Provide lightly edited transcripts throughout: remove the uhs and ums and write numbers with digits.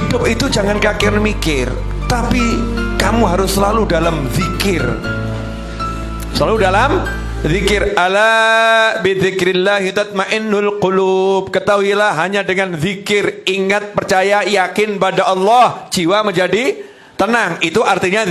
hidup itu jangan kakek mikir, tapi kamu harus selalu dalam zikir. Selalu dalam zikir. Ala bidzikrillahi tatmainnul qulub. Ketahuilah hanya dengan zikir, ingat, percaya, yakin pada Allah, jiwa menjadi tenang. Itu artinya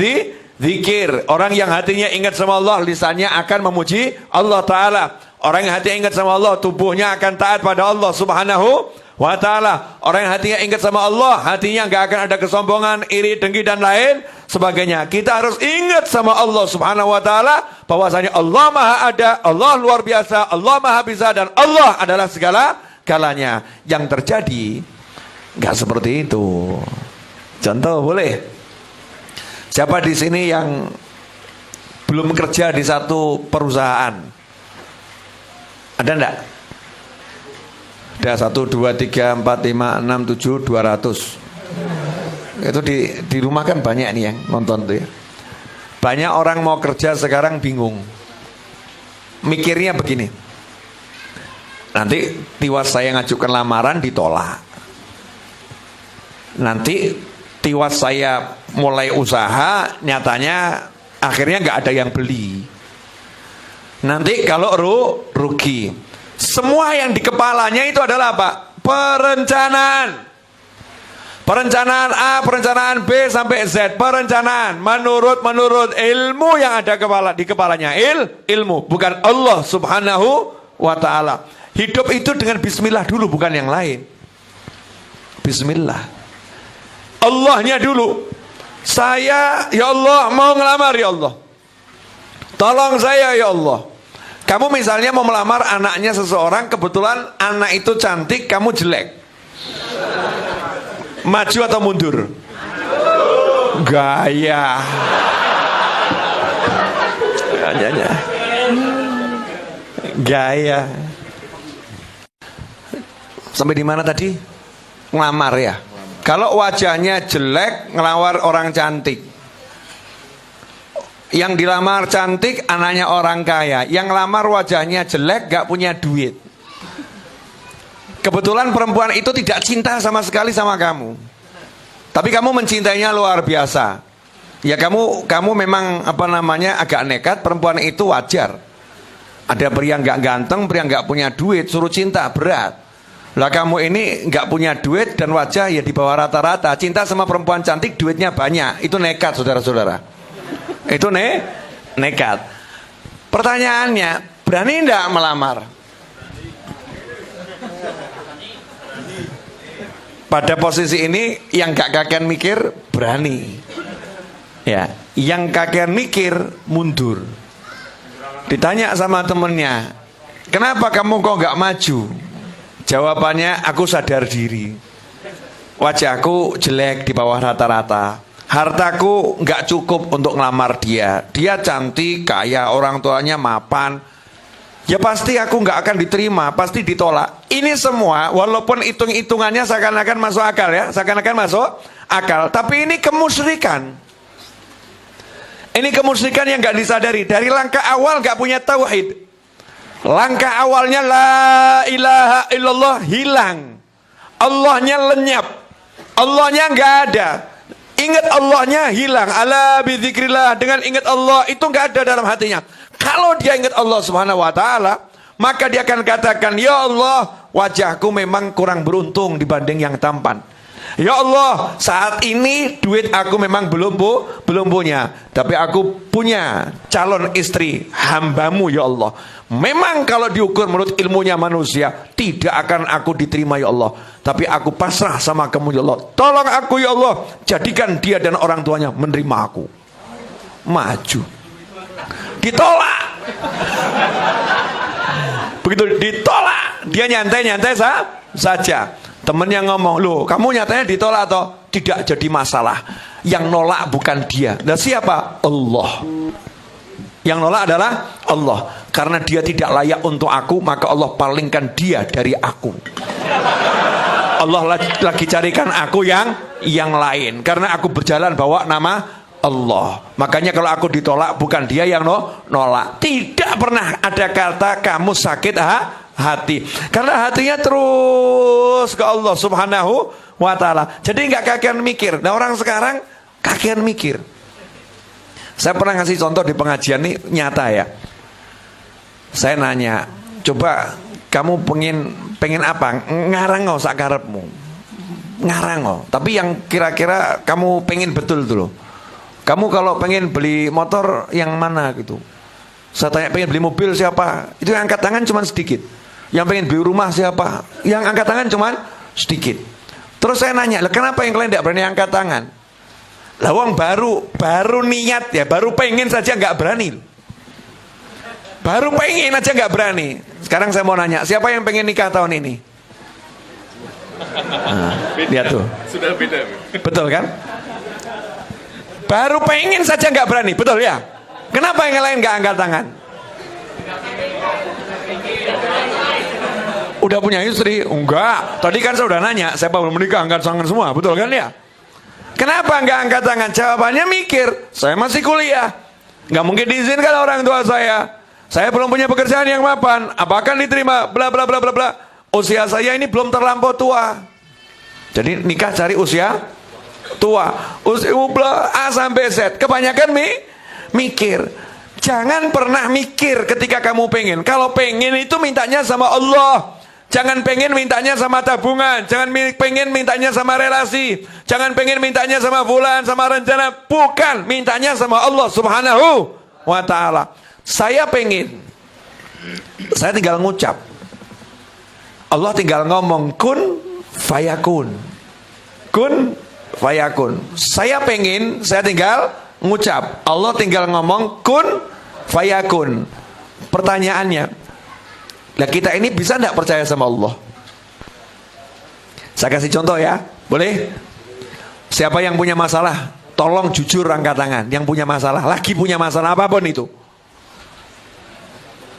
zikir. Orang yang hatinya ingat sama Allah, lisannya akan memuji Allah Ta'ala. Orang yang hatinya ingat sama Allah, tubuhnya akan taat pada Allah Subhanahu wa ta'ala. Orang yang hatinya ingat sama Allah, hatinya nggak akan ada kesombongan, iri, dengki dan lain sebagainya. Kita harus ingat sama Allah Subhanahu wa ta'ala bahwasanya Allah Maha ada, Allah luar biasa, Allah Maha bisa, dan Allah adalah segala galanya. Yang terjadi nggak seperti itu. Contoh boleh? Siapa di sini yang belum kerja di satu perusahaan? Ada enggak? Ada 1, 2, 3, 4, 5, 6, 7, 200. Itu di rumah kan banyak nih yang nonton tuh ya. Banyak orang mau kerja sekarang bingung. Mikirnya begini. Nanti tiwas saya ngajukan lamaran ditolak. Nanti tiwas saya mulai usaha, nyatanya akhirnya nggak ada yang beli. Nanti kalau rugi. Semua yang di kepalanya itu adalah apa? Perencanaan. Perencanaan A, perencanaan B sampai Z. Perencanaan menurut ilmu yang ada di kepalanya. Ilmu, bukan Allah Subhanahu wa ta'ala. Hidup itu dengan bismillah dulu, bukan yang lain. Bismillah. Allahnya dulu. Saya, ya Allah, mau ngelamar ya Allah. Tolong saya ya Allah. Kamu misalnya mau melamar anaknya seseorang, kebetulan anak itu cantik, kamu jelek. Maju atau mundur? Gaya. Gaya. Sampai di mana tadi? Ngelamar ya. Kalau wajahnya jelek, ngelawar orang cantik. Yang dilamar cantik, anaknya orang kaya. Yang lamar wajahnya jelek, gak punya duit. Kebetulan perempuan itu tidak cinta sama sekali sama kamu, tapi kamu mencintainya luar biasa. Ya kamu memang agak nekat. Perempuan itu wajar. Ada pria gak ganteng, pria gak punya duit, suruh cinta berat. Lah kamu ini gak punya duit dan wajah ya di bawah rata-rata. Cinta sama perempuan cantik, duitnya banyak. Itu nekat, saudara-saudara. Itu nekat. Pertanyaannya, berani enggak melamar? Pada posisi ini yang gak kakean mikir berani. Ya, yang kakean mikir mundur. Ditanya sama temennya, kenapa kamu kok gak maju? Jawabannya, aku sadar diri. Wajahku jelek di bawah rata-rata. Hartaku nggak cukup untuk ngelamar dia. Dia cantik, kaya, orang tuanya mapan. Ya pasti aku nggak akan diterima, pasti ditolak. Ini semua walaupun hitung-hitungannya seakan-akan masuk akal ya, seakan-akan masuk akal. Tapi ini kemusyrikan. Ini kemusyrikan yang nggak disadari. Dari langkah awal nggak punya tauhid. Langkah awalnya la ilaha illallah hilang. Allahnya lenyap. Allahnya nggak ada. Ingat Allahnya hilang. Ala bidzikrillah, dengan ingat Allah itu nggak ada dalam hatinya. Kalau dia ingat Allah Subhanahu wa ta'ala, maka dia akan katakan, ya Allah, wajahku memang kurang beruntung dibanding yang tampan. Ya Allah, saat ini duit aku memang belum punya, tapi aku punya calon istri hambamu ya Allah. Memang kalau diukur menurut ilmunya manusia, tidak akan aku diterima ya Allah, tapi aku pasrah sama kamu ya Allah. Tolong aku ya Allah, jadikan dia dan orang tuanya menerima aku. Maju. Ditolak. Begitu ditolak, dia nyantai-nyantai saja. Temennya ngomong, loh kamu nyatanya ditolak atau tidak? Jadi masalah. Yang nolak bukan dia. Nah siapa? Allah. Yang nolak adalah Allah. Karena dia tidak layak untuk aku, maka Allah palingkan dia dari aku. Allah lagi carikan aku yang lain. Karena aku berjalan bawa nama Allah. Makanya kalau aku ditolak, bukan dia yang nolak. Tidak pernah ada kata kamu sakit hati. Karena hatinya terus ke Allah Subhanahu wa ta'ala. Jadi nggak kakean mikir. Nah orang sekarang kakean mikir. Saya pernah ngasih contoh di pengajian nih, nyata ya. Saya nanya, coba kamu pengen apa? Ngarang nggak sakarepmu. Ngarang nggak. Tapi yang kira-kira kamu pengen betul dulu. Kamu kalau pengen beli motor yang mana gitu? Saya tanya pengen beli mobil siapa? Itu yang angkat tangan cuma sedikit. Yang pengen beli rumah siapa? Yang angkat tangan cuma sedikit. Terus saya nanya, kenapa yang kalian tidak berani angkat tangan? Lawang baru niat ya, baru pengen saja nggak berani. Baru pengen aja nggak berani. Sekarang saya mau nanya, siapa yang pengen nikah tahun ini? Nah, lihat tuh. Sudah beda. Betul kan? Baru pengen saja nggak berani, betul ya? Kenapa yang lain nggak angkat tangan? Udah punya istri? Enggak. Tadi kan saya udah nanya, siapa belum menikah angkat tangan semua, betul kan ya? Kenapa nggak angkat tangan? Jawabannya mikir, saya masih kuliah, nggak mungkin diizinkan orang tua saya. Saya belum punya pekerjaan yang mapan. Apakah diterima? Bla bla bla bla bla. Usia saya ini belum terlampau tua. Jadi nikah cari usia tua. Usia bla A sampai Z. Kebanyakan mikir. Jangan pernah mikir ketika kamu pengen. Kalau pengen itu mintanya sama Allah. Jangan pengen mintanya sama tabungan. Jangan pengen mintanya sama relasi. Jangan pengen mintanya sama fulan, sama rencana. Bukan, mintanya sama Allah Subhanahu wa ta'ala. Saya pengen. Saya tinggal ngucap. Allah tinggal ngomong kun fayakun. Kun fayakun. Saya pengen, saya tinggal ngucap. Allah tinggal ngomong kun fayakun. Pertanyaannya, nah kita ini bisa tidak percaya sama Allah? Saya kasih contoh ya, boleh? Siapa yang punya masalah, tolong jujur angkat tangan. Yang punya masalah, lagi punya masalah apapun itu.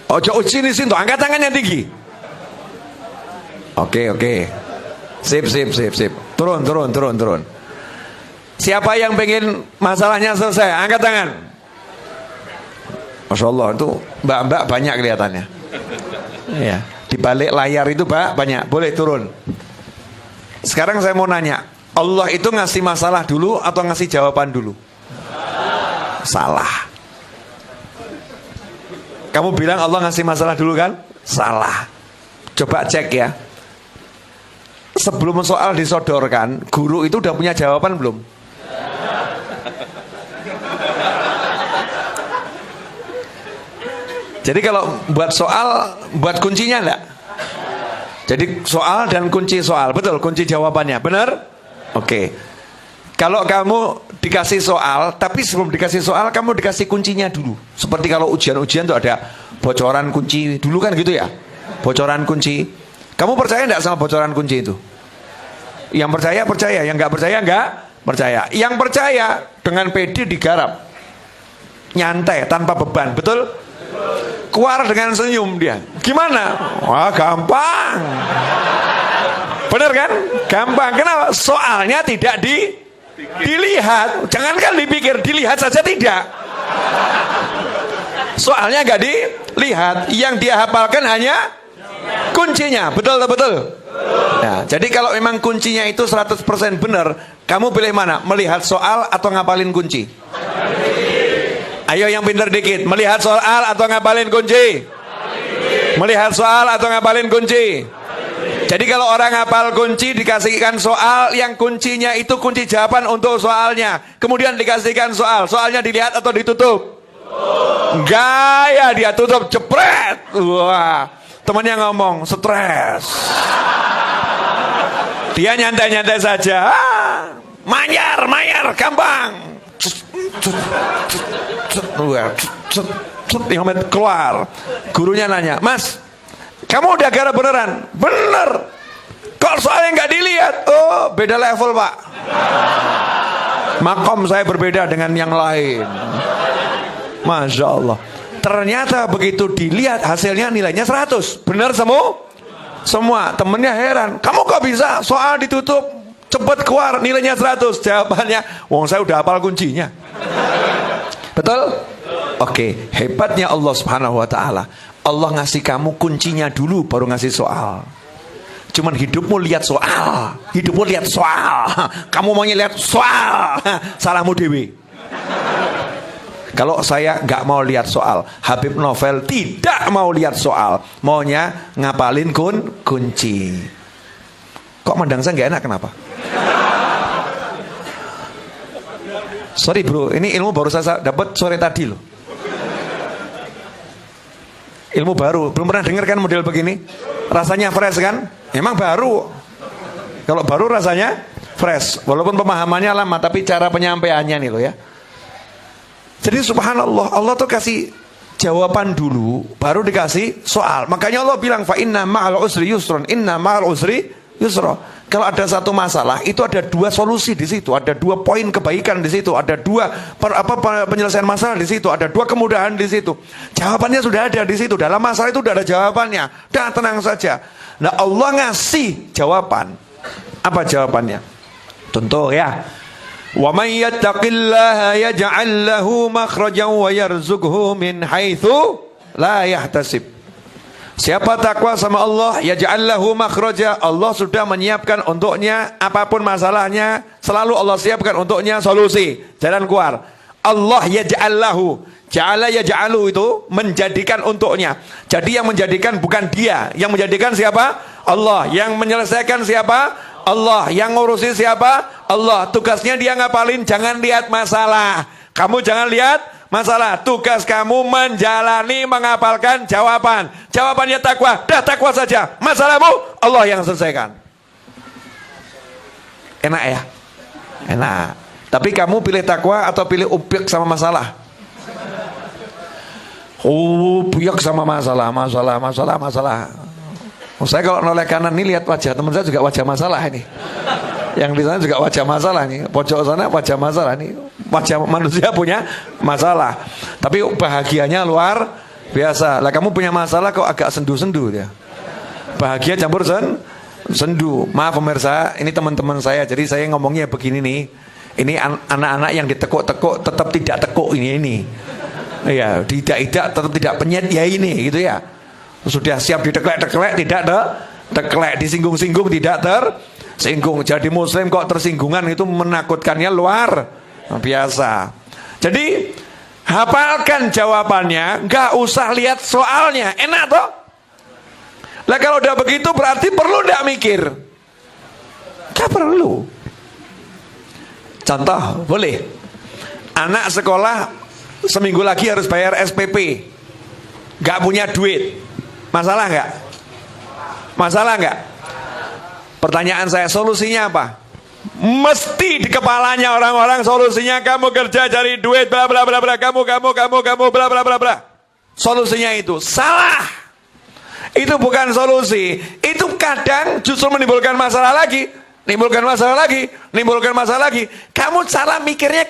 Ojo sini tuh, angkat tangannya tinggi. Oke. Sip. Turun. Siapa yang pengen masalahnya selesai, angkat tangan. Masya Allah, itu mbak-mbak banyak kelihatannya. Ya, di balik layar itu banyak. Boleh turun. Sekarang saya mau nanya, Allah itu ngasih masalah dulu atau ngasih jawaban dulu? Salah. Kamu bilang Allah ngasih masalah dulu kan? Salah. Coba cek ya. Sebelum soal disodorkan, guru itu udah punya jawaban belum? Jadi kalau buat soal, buat kuncinya enggak? Jadi soal dan kunci soal, betul kunci jawabannya, benar? Oke. Kalau kamu dikasih soal, tapi sebelum dikasih soal kamu dikasih kuncinya dulu. Seperti kalau ujian-ujian tuh ada bocoran kunci dulu kan gitu ya? Bocoran kunci. Kamu percaya enggak sama bocoran kunci itu? Yang percaya, yang enggak percaya. Yang percaya dengan pede digarap. Nyantai tanpa beban, betul? Keluar dengan senyum dia. Gimana? Wah, gampang. Bener kan? Gampang. Kenapa? Soalnya tidak dilihat. Jangankan dipikir, dilihat saja tidak. Soalnya nggak dilihat. Yang dia hafalkan hanya kuncinya. Betul. Nah, jadi kalau memang kuncinya itu 100% benar, kamu pilih mana? Melihat soal atau ngapalin kunci? Ayo yang pintar dikit, melihat soal atau ngapalin kunci? Melihat soal atau ngapalin kunci? Jadi kalau orang ngapal kunci dikasihkan soal yang kuncinya itu kunci jawaban untuk soalnya. Kemudian dikasihkan soal, soalnya dilihat atau ditutup? Enggak ya, dia tutup, jepret. Wah, temannya ngomong, stres. Dia nyantai-nyantai saja. Mayar, gampang. Keluar. Gurunya nanya, Mas, kamu udah garap beneran? Bener. Kok soalnya nggak dilihat? Oh, beda level pak. Makom saya berbeda dengan yang lain. Masya Allah. Ternyata begitu dilihat hasilnya nilainya 100. Bener semua. Temennya heran, kamu kok bisa soal ditutup cepet keluar nilainya 100? Jawabannya, wong saya udah hafal kuncinya. Betul? Oke, hebatnya Allah Subhanahu wa ta'ala. Allah ngasih kamu kuncinya dulu baru ngasih soal. Cuman hidupmu lihat soal, hidupmu lihat soal, kamu maunya lihat soal, salahmu dewi. Kalau saya nggak mau lihat soal, Habib Novel tidak mau lihat soal, maunya ngapalin kunci. Kok mandang saya nggak enak, kenapa? Sorry bro, ini ilmu baru saya dapat sore tadi loh. Ilmu baru, belum pernah dengar kan model begini? Rasanya fresh kan? Emang baru. Kalau baru rasanya fresh, walaupun pemahamannya lama, tapi cara penyampaiannya nih loh ya. Jadi subhanallah, Allah tuh kasih jawaban dulu, baru dikasih soal. Makanya Allah bilang, fa inna ma'al usri yusron, inna ma'al usri yusra. Kalau ada satu masalah, itu ada dua solusi di situ, ada dua poin kebaikan di situ, ada dua penyelesaian masalah di situ, ada dua kemudahan di situ. Jawabannya sudah ada di situ. Dalam masalah itu sudah ada jawabannya. Dan tenang saja. Nah, Allah ngasih jawaban. Apa jawabannya? Contoh ya. Wa may yattaqillaha yaj'al lahu makhrajan wa yarzuqhu min haitsu la yahtasib. Siapa takwa sama Allah, yaj'al lahu makhraja, Allah sudah menyiapkan untuknya apapun masalahnya, selalu Allah siapkan untuknya solusi, jalan keluar. Allah yaj'al lahu, ja'ala yaj'alu itu menjadikan untuknya. Jadi yang menjadikan bukan dia, yang menjadikan siapa? Allah. Yang menyelesaikan siapa? Allah. Yang ngurusi siapa? Allah. Tugasnya dia ngapalin, jangan lihat masalah. Kamu jangan lihat masalah, tugas kamu menjalani, mengapalkan jawaban. Jawabannya takwa, dah takwa saja. Masalahmu Allah yang selesaikan. Enak ya? Enak. Tapi kamu pilih takwa atau pilih ubyek sama masalah? Ubyek sama masalah. Saya kalau noleh kanan ini lihat wajah teman saya juga wajah masalah ini. Yang di sana juga wajah masalah nih, pojok sana wajah masalah nih, wajah manusia punya masalah. Tapi bahagianya luar biasa. Lah kamu punya masalah kok agak sendu-sendu ya. Bahagia campur sendu. Maaf pemirsa, ini teman-teman saya. Jadi saya ngomongnya begini nih. Ini anak-anak yang ditekuk-tekuk tetap tidak tekuk ini. Ya, tidak tetap tidak penyet ya ini gitu ya. Sudah siap diteklek-teklek tidak teklek, disinggung-singgung tidak tersinggung. Jadi muslim kok tersinggungan itu menakutkannya luar biasa. Jadi hafalkan jawabannya, nggak usah lihat soalnya, enak toh? Lah kalau udah begitu berarti perlu nggak mikir? Nggak perlu. Contoh boleh, anak sekolah seminggu lagi harus bayar SPP, nggak punya duit, masalah nggak? Masalah nggak? Pertanyaan saya, solusinya apa? Mesti di kepalanya orang-orang solusinya kamu kerja cari duit bla bla bla bla, kamu bla bla bla bla. Solusinya itu salah. Itu bukan solusi. Itu kadang justru menimbulkan masalah lagi. Nimbulkan masalah lagi. Kamu cara mikirnya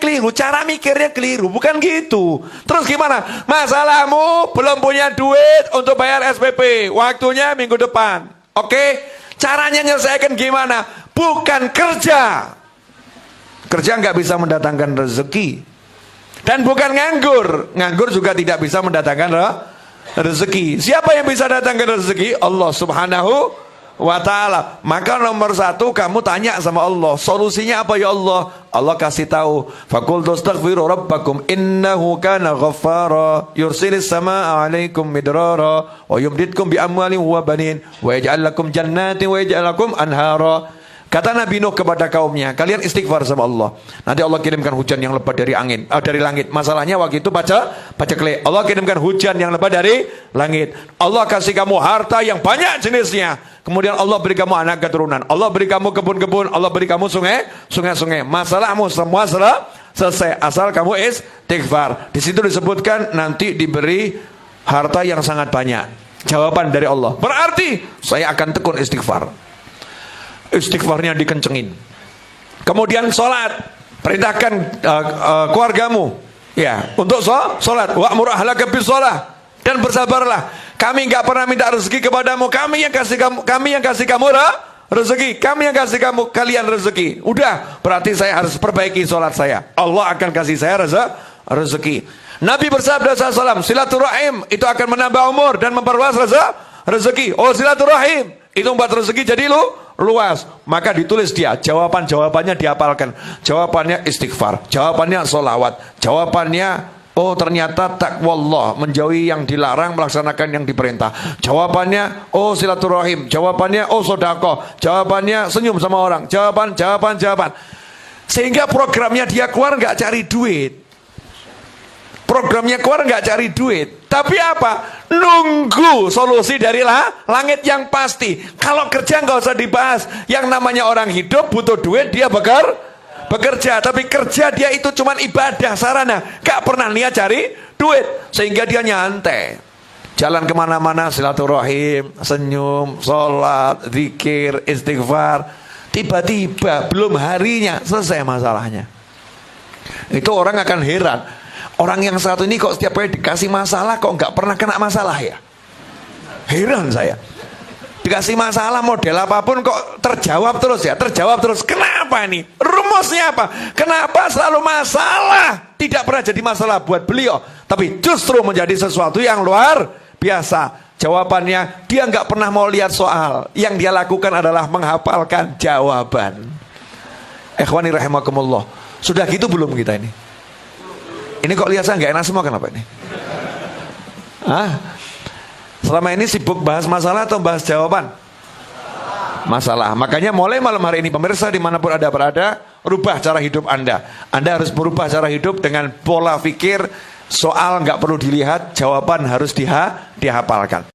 keliru, bukan gitu. Terus gimana? Masalahmu belum punya duit untuk bayar SPP, waktunya minggu depan. Oke? Caranya menyelesaikan gimana? Bukan kerja. Kerja nggak bisa mendatangkan rezeki. Dan bukan nganggur. Nganggur juga tidak bisa mendatangkan rezeki. Siapa yang bisa datangkan rezeki? Allah Subhanahu wa ta'ala. Maka nomor satu kamu tanya sama Allah, solusinya apa ya Allah? Allah kasih tahu, faqultu astaghfiru rabbakum innahu kana ghaffara yursilis samaa 'alaikum midrara wa yumditkum bi amwalin wa banin wa yaj'al lakum jannatin wa yaj'al lakum anhara. Kata Nabi Nuh kepada kaumnya, kalian istighfar sama Allah, nanti Allah kirimkan hujan yang lebat dari dari langit. Masalahnya waktu itu paceklik. Allah kirimkan hujan yang lebat dari langit. Allah kasih kamu harta yang banyak jenisnya. Kemudian Allah beri kamu anak keturunan. Allah beri kamu kebun-kebun. Allah beri kamu sungai-sungai. Masalahmu semua selesai asal kamu istighfar. Di situ disebutkan nanti diberi harta yang sangat banyak. Jawaban dari Allah. Berarti saya akan tekun istighfar. Istighfarnya dikencengin. Kemudian sholat, perintahkan keluargamu ya untuk sholat. Wa'mur ahlaka bis sholat, dan bersabarlah. Kami nggak pernah minta rezeki kepadamu, kami yang kasih kamu rezeki, kami yang kasih kalian rezeki. Udah, berarti saya harus perbaiki sholat saya. Allah akan kasih saya rezeki. Nabi bersabda SAW, silaturahim itu akan menambah umur dan memperluas rezeki. Oh, silaturahim Itu membuat rezeki jadi luas. Maka ditulis dia, jawabannya dihafalkan. Jawabannya istighfar, jawabannya sholawat, jawabannya oh ternyata takwallah, menjauhi yang dilarang, melaksanakan yang diperintah. Jawabannya oh silaturahim, jawabannya oh sedekah, jawabannya senyum sama orang. Jawaban. Sehingga programnya dia keluar nggak cari duit. Programnya keluar nggak cari duit, tapi apa? Nunggu solusi dari langit yang pasti. Kalau kerja nggak usah dibahas. Yang namanya orang hidup butuh duit, dia bekerja. Tapi kerja dia itu cuma ibadah, sarana. Gak pernah niat cari duit, sehingga dia nyantai. Jalan kemana-mana silaturahim, senyum, sholat, zikir, istighfar. Tiba-tiba belum harinya selesai masalahnya. Itu orang akan heran. Orang yang satu ini kok setiap kali dikasih masalah kok nggak pernah kena masalah ya? Heran saya. Dikasih masalah model apapun kok terjawab terus ya? Terjawab terus. Kenapa ini? Rumusnya apa? Kenapa selalu masalah? Tidak pernah jadi masalah buat beliau, tapi justru menjadi sesuatu yang luar biasa. Jawabannya, dia nggak pernah mau lihat soal. Yang dia lakukan adalah menghafalkan jawaban. Ikhwani rahimakumullah. Sudah gitu belum kita ini? Ini kok lihat saya nggak enak semua, kenapa ini? Selama ini sibuk bahas masalah atau bahas jawaban? Masalah. Makanya mulai malam hari ini pemirsa dimanapun Anda berada, rubah cara hidup Anda. Anda harus merubah cara hidup dengan pola pikir soal nggak perlu dilihat, jawaban harus dihafalkan.